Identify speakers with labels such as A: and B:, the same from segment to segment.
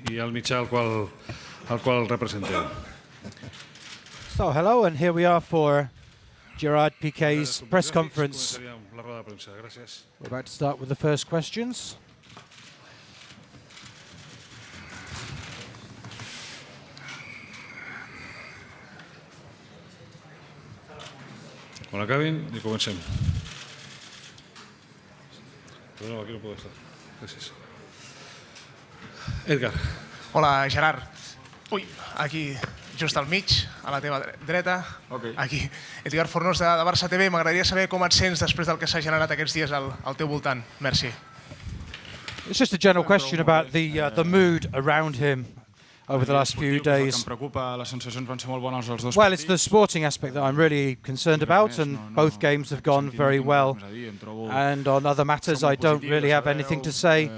A: i al mitjà al qual representeu.
B: So hello, and here we are for Gerard Piqué's press conference. We're about to start with the first questions.
A: Quan acabin i comencem. Perdó, aquí no puedo estar. Gràcies. Edgar.
C: Hola, Gerard. Ui, aquí, just al mig, a la teva dreta.
D: Okay.
C: Aquí, Edgar Fornós de Barça TV. M'agradaria saber com et sents després del que s'ha generat aquests dies al teu voltant. Merci.
B: It's just a general question about the mood around him over the last few days. Well, it's the sporting aspect that I'm really concerned about, and both games have gone very well. And on other matters, I don't really have anything to say.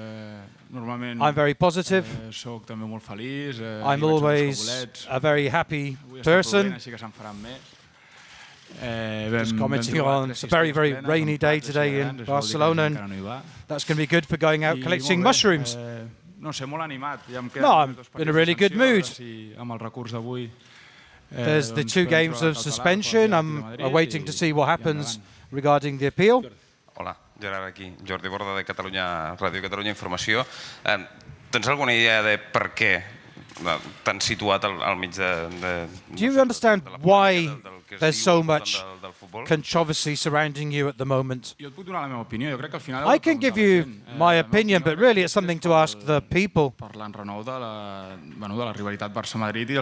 B: I'm very positive. I'm always a very happy person. Just commenting on it's a very, very rainy day today in Barcelona, and that's going to be good for going out collecting mushrooms. No, I'm in a really good mood. There's the 2 games of suspension. I'm waiting to see what happens regarding the appeal.
E: Hola, Gerard aquí, Jordi Borda de Catalunya Ràdio Catalunya Informació. Tens alguna idea de per què t'han situat al mig de...
B: Do you understand why there's so much controversy surrounding you at the moment? I can give you my opinion, but really it's something to ask the people.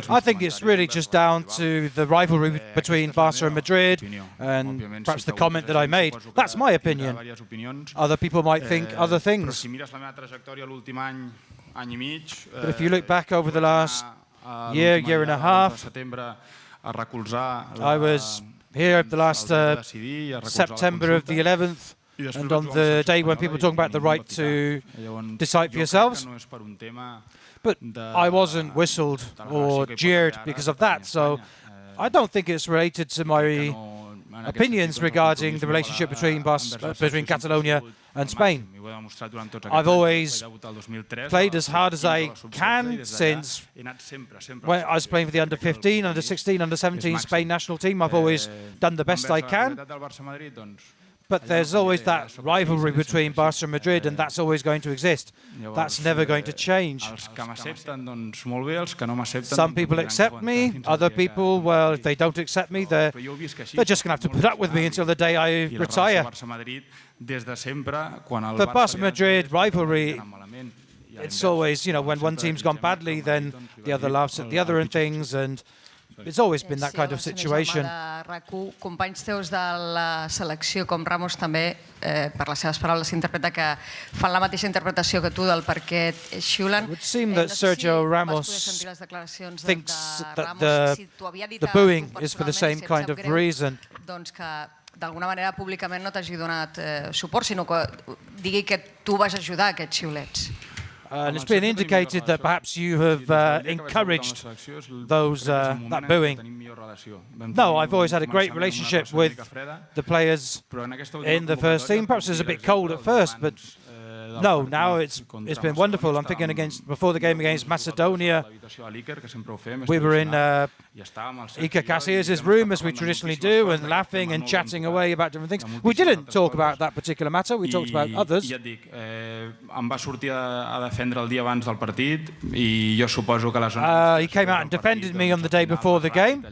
B: I think it's really just down to the rivalry between Barca and Madrid, and perhaps the comment that I made. That's my opinion. Other people might think other things. But if you look back over the last year and a half, I was here the last September of the 11th, and on the day when people were talking about the right to decide for yourselves. But I wasn't whistled or jeered because of that, so I don't think it's related to my opinions regarding the relationship between Catalonia and Spain. I've always played as hard as I can since when I was playing for the under-15, under-16, under-17 Spain national team. I've always done the best I can. But there's always that rivalry between Barca and Madrid, and that's always going to exist. That's never going to change. Some people accept me, other people, well, if they don't accept me, they're just going to have to put up with me until the day I retire. The Barca-Madrid rivalry, it's always, you know, when one team's gone badly, then the other laughs at the other and things, and it's always been that kind of situation.
F: Companys teus de la selecció, com Ramos, també, per les seves paraules, s'interpreta que fan la mateixa interpretació que tu del per què et xiulen.
B: It would seem that Sergio Ramos thinks that the booing is for the same kind of reason.
F: Doncs que d'alguna manera públicament no t'hagi donat suport, sinó que digui que tu vas ajudar aquests xiulets.
B: And it's been indicated that perhaps you have encouraged that booing. No, I've always had a great relationship with the players in the first team. Perhaps it was a bit cold at first, but no, now it's been wonderful. I'm thinking before the game against Macedonia, we were in Iker Casillas' room, as we traditionally do, and laughing and chatting away about different things. We didn't talk about that particular matter, we talked about others. He came out and defended me on the day before the game.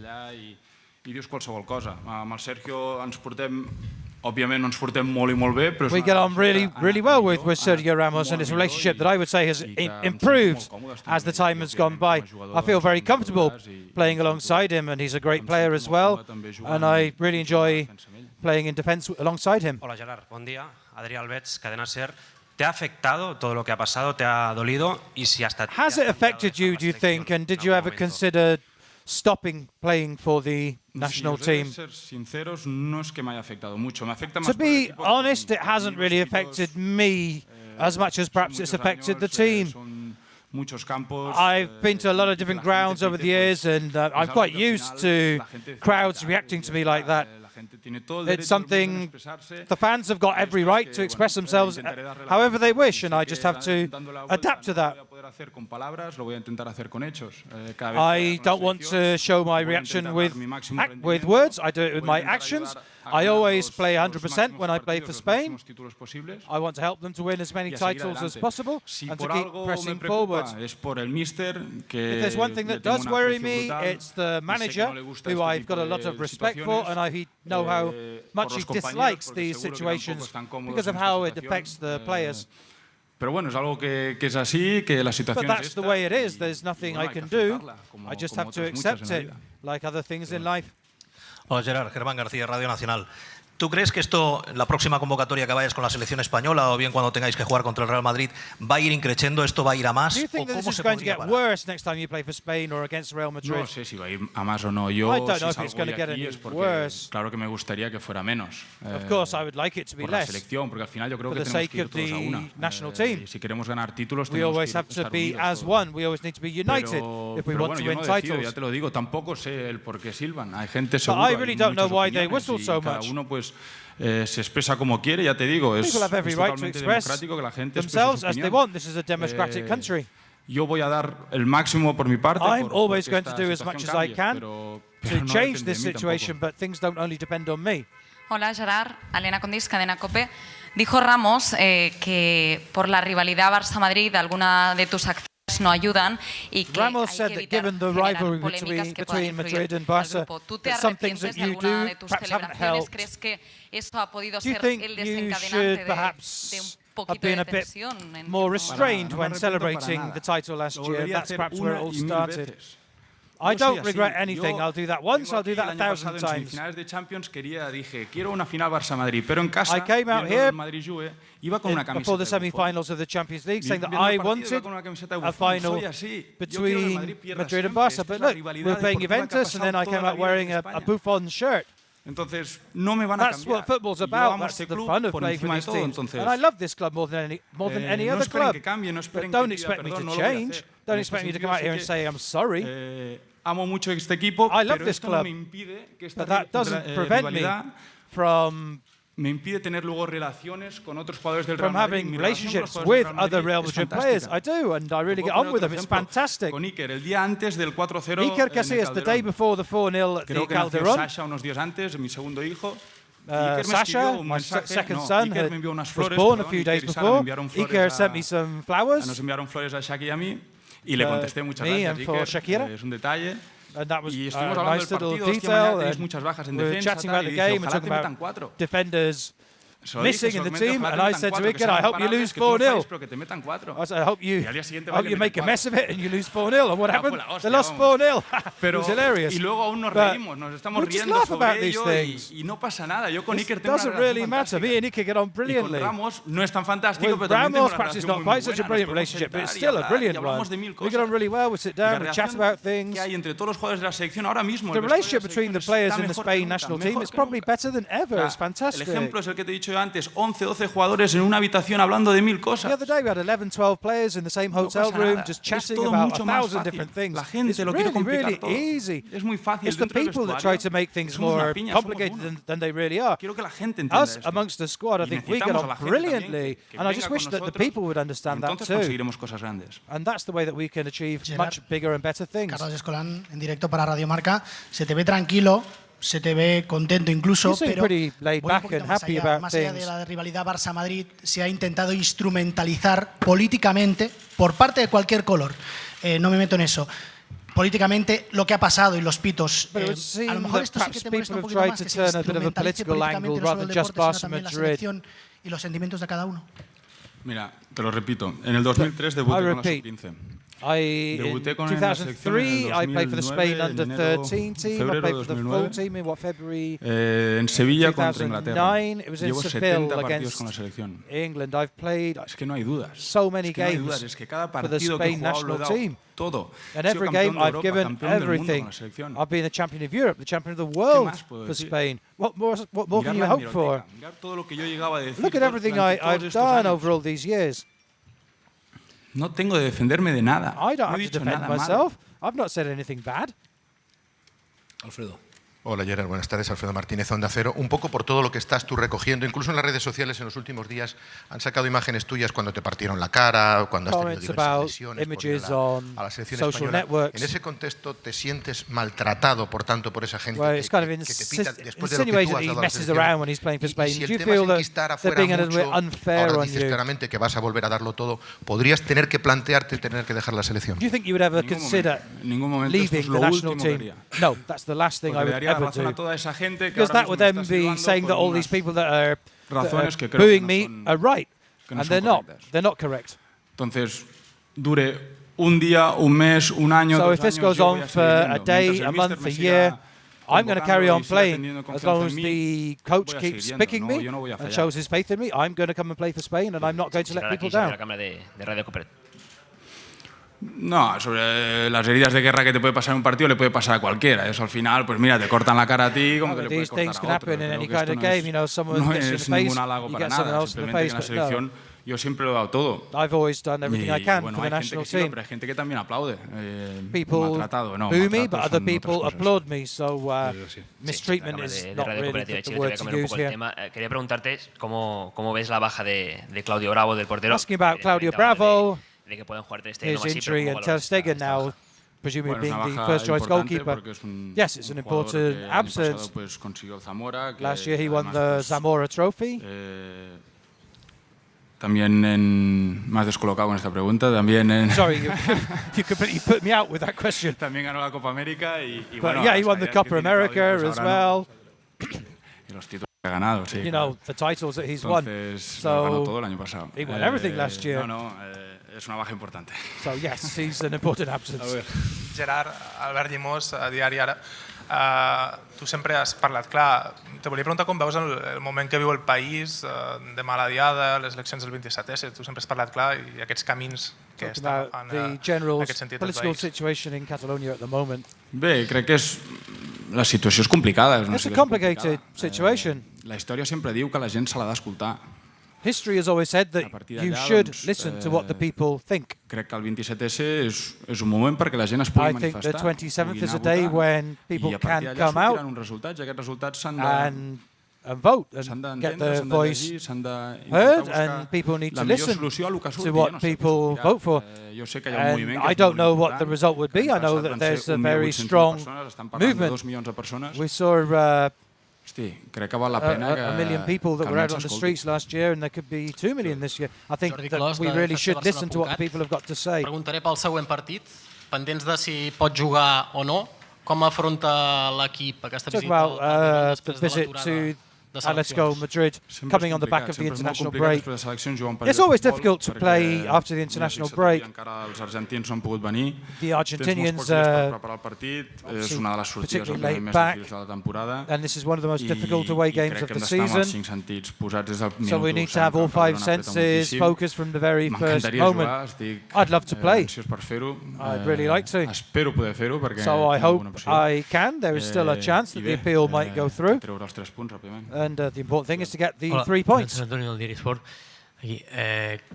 B: We get on really well with Sergio Ramos, and his relationship that I would say has improved as the time has gone by. I feel very comfortable playing alongside him, and he's a great player as well, and I really enjoy playing in defence alongside him.
G: Hola Gerard, buen día. Adrià Albets, Cadena SER. ¿Te ha afectado todo lo que ha pasado? ¿Te ha dolido? Y si hasta
B: Has it affected you, do you think, and did you ever consider stopping playing for the national team? To be honest, it hasn't really affected me as much as perhaps it's affected the team. I've been to a lot of different grounds over the years, and I'm quite used to crowds reacting to me like that. It's something the fans have got every right to express themselves however they wish, and I just have to adapt to that. I don't want to show my reaction with words. I do it with my actions. I always play 100% when I play for Spain. I want to help them to win as many titles as possible and to keep pressing forward. If there's one thing that does worry me, it's the manager, who I've got a lot of respect for, and I know how much he dislikes these situations because of how it affects the players.
D: Pero bueno, es algo que es así, que la situación
B: But that's the way it is. There's nothing I can do. I just have to accept it, like other things in life.
H: Hola Gerard, Germán García, Radio Nacional. ¿Tú crees que esto, la próxima convocatoria que vayas con la selección española o bien cuando tengáis que jugar contra el Real Madrid, va a ir increciendo, esto va a ir a más?
B: Do you think that this is going to get worse next time you play for Spain or against Real Madrid?
D: No sé si va a ir a más o no. Yo,
B: I don't know
D: si
B: if it's
D: salgo
B: going to
D: hoy
B: get
D: aquí
B: any
D: es porque,
B: worse.
D: claro que me gustaría que fuera menos.
B: Of course, I would like it to be
D: por la
B: less.
D: selección, porque al final yo creo
B: For
D: que
B: the
D: tenemos
B: sake
D: que ir
B: of
D: todos a una.
B: the national team.
D: Y si queremos ganar títulos,
B: We
D: tenemos
B: always
D: que
B: have to
D: estar
B: be
D: unidos
B: as
D: todos.
B: one. We always need to be united if we want
D: bueno,
B: to
D: yo
B: win
D: no decido,
B: titles.
D: ya te lo digo, tampoco sé el por qué silban. Hay gente
B: But
D: seguro,
B: I really
D: hay
B: don't know
D: muchas
B: why they
D: opiniones
B: whistle
D: y
B: so
D: cada
B: much.
D: uno pues se expresa como quiere, ya te digo, es
B: People have every right to
D: totalmente
B: express
D: democrático que la gente
B: themselves
D: exprese
B: as
D: su
B: they
D: opinión.
B: want. This is a democratic country.
D: Yo voy a dar el máximo por mi parte.
B: I'm
D: por
B: always
D: que
B: going to
D: esta
B: do as
D: situación
B: much as I
D: cambie,
B: can
D: pero
B: to
D: no
B: change
D: depende
B: this
D: de mí
B: situation,
D: tampoco.
B: but things don't only depend on me.
I: Hola Gerard, Elena Condis, Cadena COPE. Dijo Ramos que por la rivalidad Barça-Madrid alguna de tus acciones no ayudan y que
B: Ramos
I: hay
B: said
I: que
B: that
I: evitar
B: given the
I: generar
B: rivalry
I: polémicas que puedan
B: between Madrid
I: influir
B: and
I: al
B: Barça,
I: grupo. ¿Tú te
B: that some things
I: arrepientes
B: that
I: de
B: you
I: alguna
B: do
I: de tus
B: perhaps haven't
I: celebraciones?
B: helped.
I: ¿Crees que eso ha podido
B: Do you
I: ser
B: think
I: el
B: you
I: desencadenante
B: should
I: de
B: perhaps
I: un
B: have
I: poquito
B: been
I: de
B: a bit
I: tensión? en
B: more
I: tu-
B: restrained
D: No me
B: when
D: arrepiento para
B: celebrating
D: nada.
B: the title last
D: Lo
B: year?
D: volvería a
B: That's
D: hacer
B: perhaps where it
D: una
B: all
D: y mil
B: started.
D: veces.
B: I
D: Yo soy
B: don't
D: así.
B: regret anything.
D: Yo
B: I'll do that once,
D: vengo
B: I'll do
D: aquí
B: that
D: el año
B: 1,000
D: pasado en
B: times.
D: semifinales de Champions dije, quiero una final Barça-Madrid, pero en casa,
B: I came out
D: viendo
B: here
D: el Madrid-Juve, iba con una camiseta
B: before the
D: de bufón.
B: semi-finals of the Champions League, saying that
D: Viendo el
B: I
D: partido, iba
B: wanted
D: con una camiseta de
B: a
D: bufón.
B: final
D: Soy así. Yo quiero que el
B: between
D: Madrid pierda
B: Madrid and
D: siempre.
B: Barça.
D: Esta
B: But
D: es la
B: look,
D: rivalidad
B: we're playing
D: deportiva que ha
B: Juventus, and then I
D: pasado
B: came
D: toda
B: out
D: la vida
B: wearing
D: en
B: a
D: España.
B: Buffon shirt.
D: Entonces, no me van a
B: That's
D: cambiar.
B: what football's
D: Yo
B: about.
D: amo
B: That's
D: este
B: the
D: club
B: fun of
D: por
B: playing for
D: encima de
B: these
D: todo,
B: teams.
D: entonces,
B: And I love this club more than any
D: no
B: other
D: esperen
B: club.
D: que cambie, no
B: But
D: esperen
B: don't
D: que pida
B: expect me
D: perdón,
B: to
D: no lo voy a
B: change.
D: hacer.
B: Don't
D: En
B: expect me
D: este
B: to come out
D: sentido
B: here
D: sé
B: and say I'm sorry.
D: amo mucho este equipo,
B: I love
D: pero
B: this
D: esto no
B: club.
D: me impide que esta
B: But that doesn't prevent me
D: rivalidad
B: from
D: me impide tener luego relaciones con otros jugadores del Real
B: from
D: Madrid.
B: having
D: Mi relación con los
B: relationships
D: jugadores
B: with
D: del
B: other Real
D: es
B: Madrid players. I
D: fantástica.
B: do, and I really
D: Te
B: get
D: puedo
B: on with
D: poner
B: them. It's
D: otro ejemplo
B: fantastic.
D: Con Iker, el día antes del 4-0
B: Iker
D: en el
B: Casillas, the day
D: Calderón.
B: before the 4-0 at
D: Creo
B: the
D: que nació
B: Calderón.
D: Sasha unos días antes, mi segundo hijo. Iker me
B: Sasha,
D: escribió un
B: my
D: mensaje,
B: second
D: no,
B: son,
D: Iker me envió unas
B: was
D: flores,
B: born a
D: perdón,
B: few days
D: Iker y Sara me
B: before.
D: enviaron flores
B: Iker sent me some flowers,
D: nos enviaron flores a Shaki y a mí y le contesté muchas
B: me
D: gracias
B: and for
D: Iker,
B: Shakira.
D: es un detalle.
B: and that was
D: Y
B: a
D: estuvimos hablando
B: nice
D: del
B: little
D: partido, hostia, mañana
B: detail.
D: tenéis
B: And
D: muchas bajas en
B: we were
D: defensa,
B: chatting
D: tal,
B: about
D: y
B: the
D: dije,
B: game and
D: ojalá
B: talking
D: te metan
B: about
D: 4.
B: defenders
D: Eso dije,
B: missing in the
D: solamente
B: team,
D: ojalá
B: and
D: te
B: I
D: metan
B: said to
D: 4, que
B: Iker,
D: sean
B: I hope you
D: imparables,
B: lose
D: que triunfáis,
B: 4-0.
D: pero que te metan 4.
B: I said, I hope
D: Y al día siguiente
B: you
D: vayan
B: make a
D: y
B: mess of it and you lose 4-0. And what
D: Ya
B: happened?
D: fue la hostia,
B: They lost
D: vamos.
B: 4-0. It
D: Pero,
B: was hilarious.
D: y luego aún nos
B: But
D: reímos, nos estamos
B: we just
D: riendo
B: laugh about
D: sobre
B: these
D: ello
B: things.
D: y no pasa nada. Yo con
B: It
D: Iker tengo una
B: doesn't
D: relación
B: really matter. Me
D: fantástica.
B: and Iker get on
D: Y con
B: brilliantly.
D: Ramos no es tan fantástico,
B: With
D: pero también tengo
B: Ramos,
D: una
B: perhaps it's
D: relación
B: not
D: muy
B: quite such a
D: buena.
B: brilliant
D: Nos podemos
B: relationship, but it's
D: sentar y
B: still a
D: hablar,
B: brilliant
D: y hablamos
B: one.
D: de mil
B: We get on
D: cosas.
B: really well, we sit
D: Y la
B: down, we chat
D: relación
B: about things.
D: que hay entre todos los jugadores de la selección ahora mismo,
B: The
D: el vestuario
B: relationship
D: de la
B: between the
D: selección
B: players
D: está
B: in the
D: mejor
B: Spain
D: que
B: national
D: nunca,
B: team
D: mejor
B: is
D: que
B: probably
D: nunca.
B: better than ever. It's
D: El
B: fantastic.
D: ejemplo es el que te he dicho yo antes, 11, 12 jugadores en una habitación hablando de mil
B: The
D: cosas.
B: other day we had 11, 12 players in the same hotel
D: pasa
B: room
D: nada.
B: just
D: Es
B: chatting
D: todo
B: about
D: mucho
B: 1,000
D: más
B: different
D: fácil.
B: things.
D: La gente
B: It's
D: lo quiere
B: really,
D: complicar
B: really
D: todo.
B: easy.
D: Es muy fácil
B: It's the
D: dentro del
B: people that
D: vestuario.
B: try to make things
D: Somos una
B: more
D: piña, somos
B: complicated
D: uno.
B: than they really are.
D: Quiero que la gente entienda
B: Us,
D: esto.
B: amongst the squad, I
D: Y
B: think we get
D: necesitamos a
B: on
D: la gente también
B: brilliantly.
D: que
B: And I
D: venga
B: just
D: con
B: wish that the
D: nosotros,
B: people would understand
D: y
B: that
D: entonces
B: too.
D: conseguiremos cosas grandes.
B: And that's the way that we can achieve
J: Gerard,
B: much bigger and better things.
J: Carlos Escolán, en directo para Radio Marca. Se te ve tranquilo, se te ve contento incluso,
B: You seem
J: pero
B: pretty laid
J: voy un
B: back
J: poquito
B: and
J: más
B: happy
J: allá.
B: about
J: Más allá de
B: things.
J: la rivalidad Barça-Madrid, se ha intentado instrumentalizar políticamente por parte de cualquier color. No me meto en eso. Políticamente lo que ha pasado y los pitos.
B: But it would
J: A
B: seem
J: lo mejor
B: that
J: esto sí que
B: perhaps
J: te molesta un
B: people
J: poquito
B: have
J: más,
B: tried
J: que
B: to
J: se
B: turn a bit of a
J: instrumentalice
B: political
J: políticamente
B: angle
J: no solo
B: rather
J: el
B: than just
J: deporte, sino
B: Barça
J: también la
B: Madrid.
J: selección y los sentimientos de cada uno.
D: Mira, te lo repito, en el 2003 debuté con la
B: repeat.
D: sub-15.
B: In
D: Debuté con la selección en
B: 2003, I played for the
D: 2009,
B: Spain under
D: enero,
B: 13 team. I
D: febrero
B: played for the
D: 2009.
B: full team in February
D: En Sevilla contra Inglaterra.
B: 2009. It was in
D: Llevo
B: Seville
D: 70 partidos
B: against
D: con la selección.
B: England. I've played
D: Es que no hay dudas.
B: so many
D: Es que no hay
B: games
D: dudas. Es que cada
B: for the
D: partido que he
B: Spain
D: jugado lo he
B: national
D: dado
B: team.
D: todo.
B: And
D: He sido
B: every
D: campeón
B: game
D: de
B: I've
D: Europa,
B: given
D: campeón del mundo
B: everything.
D: con la selección.
B: I've been the champion of Europe, the champion of the world
D: más puedo
B: for
D: decir?
B: Spain. What more can
D: Mirar
B: you
D: la
B: hope for?
D: hemeroteca, mirar todo lo que yo llegaba a decir
B: Look at everything
D: durante todos
B: I've
D: estos
B: done
D: años.
B: over all these years.
D: No tengo de defenderme de nada.
B: I don't
D: No
B: have
D: he
B: to
D: dicho
B: defend
D: nada malo.
B: myself. I've not said anything bad.
A: Alfredo.
K: Hola Gerard, buenas tardes. Alfredo Martínez, Onda Cero. Un poco por todo lo que estás tú recogiendo, incluso en las redes sociales en los últimos días han sacado imágenes tuyas cuando te partieron la cara, cuando has tenido diversas lesiones por ir a la selección española. En ese contexto, ¿te sientes maltratado, por tanto, por esa gente que te pita después de lo que tú has dado a la selección? Y si el tema es enquistar afuera mucho, ahora dices claramente que vas a volver a darlo todo, ¿podrías tener que plantearte tener que dejar la selección?
B: Do you think you would ever consider leaving the national team? No, that's the last thing I would ever do. Because that would then be saying that all these people that are booing me are right, and they're not. They're not correct.
D: Entonces, dure un día, un mes, un año,
B: so if this goes on for a day, a month, a year, I'm going to carry on playing as long as the coach keeps picking me and shows his faith in me. I'm going to come and play for Spain, and I'm not going to let people down.
D: No, sobre las heridas de guerra que te puede pasar en un partido le puede pasar a cualquiera. Eso al final, pues mira, te cortan la cara a ti como que le puede cortar a otro. No es ningún halago para nada. Simplemente en la selección yo siempre lo he dado todo.
B: I've always done everything I can for the national team.
D: Pero hay gente que también aplaude.
B: People boo me, but other people applaud me. So mistreatment is not really the word to use here.
L: Quería preguntarte cómo ves la baja de Claudio Bravo, del portero.
B: Asking about Claudio Bravo.
L: De que pueden jugar
B: his injury and Ter Stegen now, presumably being the first choice goalkeeper. Yes, it's an important absence. Last year he won the Zamora Trophy.
D: También más descolocado con esta pregunta. También
B: Sorry, you completely put me out with that question.
D: También ganó la Copa América y
B: bueno, yeah, he won the Copa America as well.
D: Y los títulos que ha ganado, sí.
B: You know, the titles that he's won.
D: So ganó todo el año pasado.
B: He won everything last year.
D: És una baja importante.
B: So yes, he's an important absence.
C: Gerard, Albert Llimós, a Diari Ara. Tu sempre has parlat clar. Te volia preguntar com veus el moment que viu el país de mala diada, les eleccions del 27S. Tu sempre has parlat clar i aquests camins que està agafant en aquest sentit el país.
B: Situation in Catalonia at the moment.
D: Bé, crec que la situació és complicada.
B: It's a complicated situation.
D: La història sempre diu que la gent se l'ha d'escoltar.
B: History has always said that you should listen to what the people think.
D: Crec que el 27S és un moment perquè la gent es pugui manifestar.
B: I think the 27th is a day when people can come out and vote and get their voice heard, and people need to listen to what people vote for. And I don't know what the result would be. I know that there's a very strong movement. We saw
D: crec que val la pena que...
B: A million people that were out on the streets last year, and there could be 2 million this year. I think that we really should listen to what the people have got to say.
M: Preguntaré pel següent partit, pendents de si pot jugar o no. Com afronta l'equip aquesta visita?
B: Talk about the visit to Atletico Madrid, coming on the back of the international break. It's always difficult to play after the international break. The Argentinians are particularly late back, and this is one of the most difficult away games of the season. So we need to have all 5 senses focused from the very first moment. I'd love to play. I'd really like to. So I hope I can. There is still a chance that the appeal might go through. And the important thing is to get the 3 points.
N: Antonio del Diari Sport.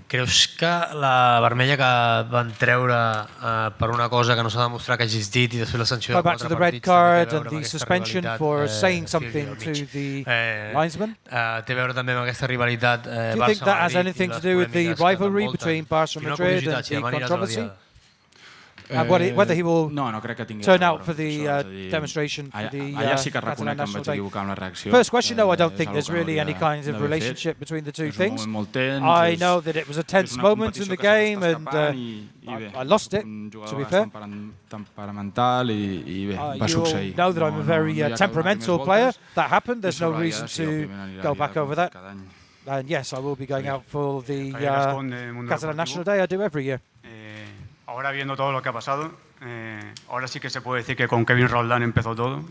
N: Creus que la vermella que van treure per una cosa que no s'ha demostrat que ha existit i després la sanció de 4 partits...
B: Go back to the red card and the suspension for saying something to the linesman.
N: Té a veure també amb aquesta rivalitat Barça-Madrid.
B: Do you think that has anything to do with the rivalry between Barça and Madrid and the controversy? Whether he will turn out for the demonstration for the Catalan national day. First question, no, I don't think there's really any kind of relationship between the two things. I know that it was a tense moment in the game and I lost it, to be fair. You know that I'm a very temperamental player. That happened, there's no reason to go back over that. And yes, I will be going out for the Catalan national day, I do every year.
O: Ahora viendo todo lo que ha pasado, ahora sí que se puede decir que con Kevin Roldán empezó todo.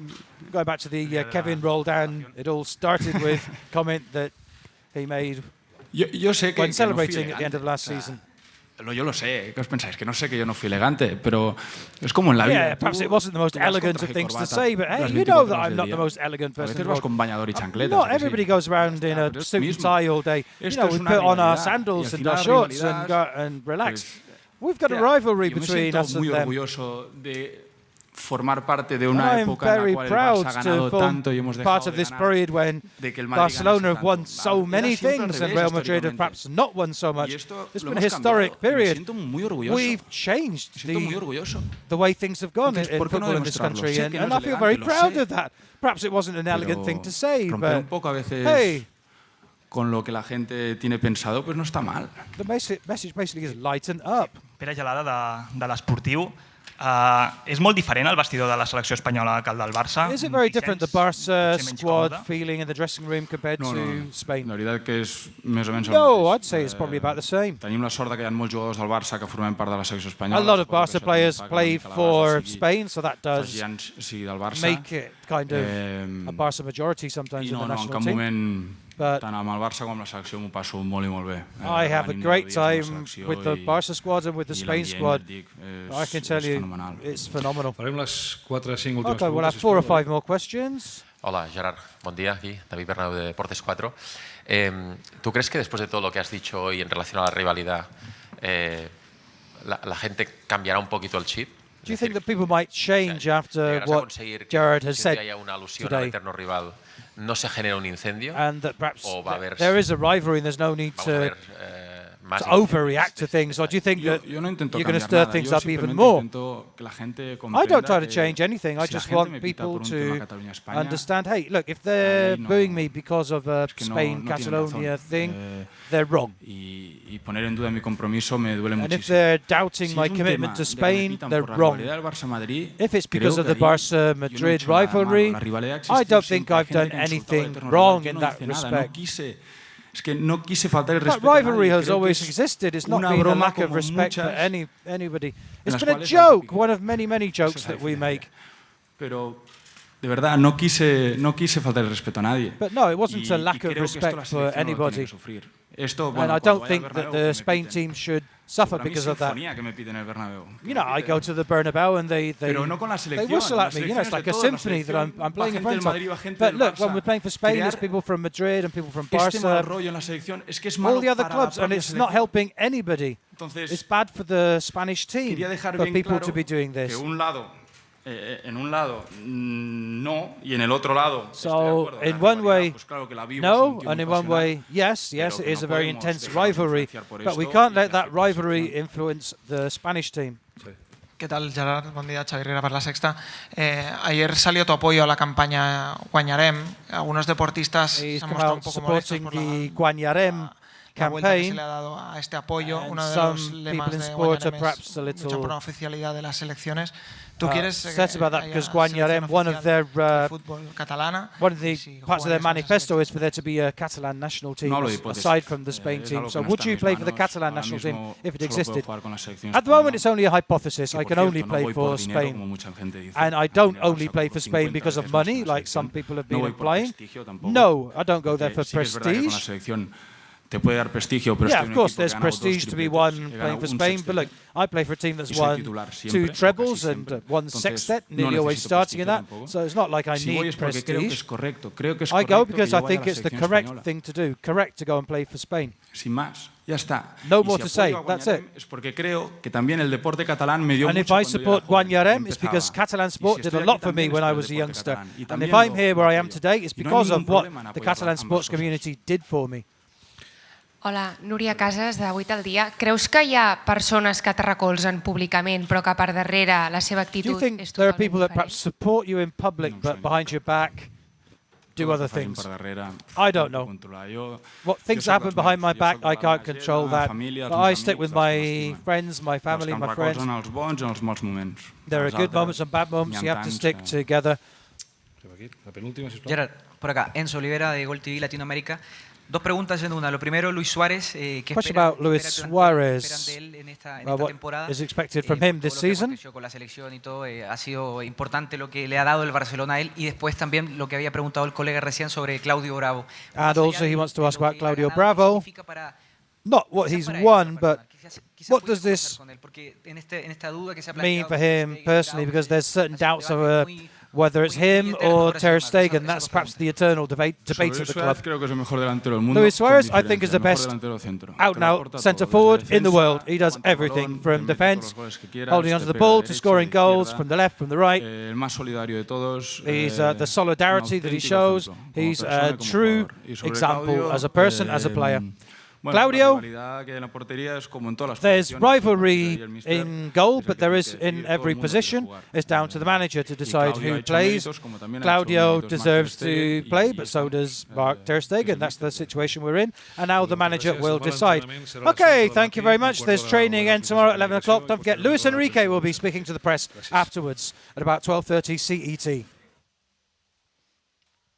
B: Going back to the Kevin Roldán, it all started with a comment that he made when celebrating at the end of last season.
D: Yo lo sé, ¿qué os pensáis? Que no sé que yo no fui elegante, pero es como en la vida.
B: Yeah, perhaps it wasn't the most elegant of things to say, but hey, you know that I'm not the most elegant person.
D: A veces vas con bañador y chancletas.
B: Not everybody goes around in a suit and tie all day. You know, we put on our sandals and our shorts and relax. We've got a rivalry between us and them.
D: formar parte de una época en la cual el Barça ha ganado tanto y hemos dejado de ganar, de que el Madrid
B: Barcelona have won
D: ganase tanto.
B: so many things and Real Madrid have perhaps not won so much. It's been a historic period. We've changed the way things have gone in football in this country, and I feel very proud of that. Perhaps it wasn't an elegant thing to say, but hey,
D: con lo que la gente tiene pensado, pues no está mal.
B: The message basically is lighten up.
P: Pere Gelada de l'Esportiu. És molt diferent el vestidor de la selecció espanyola que el del Barça?
B: Is it very different, the Barca squad feeling in the dressing room compared to Spain?
D: La veritat que és més o menys el
B: No,
D: mateix.
B: I'd say it's probably about the same.
D: Tenim la sort que hi ha molts jugadors del Barça que formem part de la selecció espanyola.
B: A lot of Barca players play for Spain, so that does make it kind of a Barca majority sometimes in the national
D: en cap
B: team.
D: moment, tant amb el Barça com amb la selecció, m'ho passo molt i molt bé.
B: I have a great time with the Barca squad and with the Spain squad. I can tell you, it's phenomenal.
A: Farem les 4 o 5 últimes
B: Okay, we'll have 4 or 5 more questions.
Q: Hola, Gerard. Buen día. Aquí, David Bernabeu de Deportes 4. ¿Tú crees que después de todo lo que has dicho hoy en relación a la rivalidad, la gente cambiará un poquito el chip?
B: Do you think that people might change after what Gerard has said
Q: que haya una alusión al
B: today?
Q: eterno rival, no se genera un incendio?
B: And that perhaps
Q: o va a haber,
B: there is a rivalry and there's no need to overreact to things, or do you think that you're going to stir things up even more? I don't try to change anything. I just want people to understand, hey, look, if they're booing me because of a Spain-Catalonia thing, they're wrong.
D: Y poner en duda mi compromiso me duele muchísimo.
B: And if they're doubting my commitment to Spain, they're wrong. If it's because of the Barca-Madrid rivalry, I don't think I've done anything wrong in that respect.
D: Es que no quise faltar el respeto.
B: That rivalry has always existed. It's not been a lack of respect for anybody. It's been a joke, one of many, many jokes that we make.
D: Pero de verdad no quise faltar el respeto a nadie.
B: But no, it wasn't a lack of respect for anybody. And I don't think that the Spain team should suffer because of that. You know, I go to the Bernabeu and they whistle at me. You know, it's like a symphony that I'm playing in front of. But look, when we're playing for Spain, there's people from Madrid and people from Barca, all the other clubs, and it's not helping anybody. It's bad for the Spanish team for people to be doing this.
D: En un lado no y en el otro lado
B: so in one way no and in one way yes it is a very intense rivalry, but we can't let that rivalry influence the Spanish team.
R: ¿Qué tal, Gerard? Buen día, Xavi Riera para La Sexta. Ayer salió tu apoyo a la campaña Guanyarem. Algunos deportistas se han mostrado un poco molestos por la vuelta que se le ha dado a este apoyo. Uno de los lemas de Guanyarem es lucha por la oficialidad de las selecciones. ¿Tú quieres
B: about that because Guanyarem, one of the parts of their manifesto is for there to be a Catalan national team aside from the Spain team. So would you play for the Catalan national team if it existed? At the moment it's only a hypothesis. I can only play for Spain. And I don't only play for Spain because of money, like some people have been implying. No, I don't go there for prestige. Yeah, of course, there's prestige to be won playing for Spain, but look, I play for a team that's won 2 trebles and 1 sextet, nearly always starting in that, so it's not like I need prestige. I go because I think it's the correct thing to do, correct to go and play for Spain.
D: Ya está.
B: No more to say, that's it. And if I support Guanyarem, it's because Catalan sport did a lot for me when I was a youngster. And if I'm here where I am today, it's because of what the Catalan sports community did for me.
S: Hola, Núria Casas, de 8 al dia. Creus que hi ha persones que te recolzen públicament, però que per darrere la seva actitud és totalment diferent?
B: There are people that perhaps support you in public, but behind your back do other things. I don't know. What things happen behind my back, I can't control that. But I stick with my friends, my family, my friends. There are good moments and bad moments. You have to stick together.
T: Gerard, por acá, Enzo Olivera de Gol TV Latinoamérica. 2 preguntas en una. Lo primero, Luis Suárez. ¿Qué esperan de él en esta temporada?
B: Is expected from him this season?
T: Con la selección y todo, ha sido importante lo que le ha dado el Barcelona a él, y después también lo que había preguntado el colega recién sobre Claudio Bravo.
B: And also he wants to ask about Claudio Bravo. not what he's won, but what does this mean for him personally? Because there's certain doubts over whether it's him or Ter Stegen. That's perhaps the eternal debate of the club. Luis Suarez, I think, is the best out-and-out centre-forward in the world. He does everything from defence, holding onto the ball, to scoring goals from the left, from the right. He's the solidarity that he shows. He's a true example as a person, as a player. Claudio, there's rivalry in goal, but there is in every position. It's down to the manager to decide who plays. Claudio deserves to play, but so does Mark Ter Stegen. That's the situation we're in. And now the manager will decide. Okay, thank you very much. There's training again tomorrow at 11 o'clock. Don't forget, Luis Enrique will be speaking to the press afterwards at about 12:30 CET.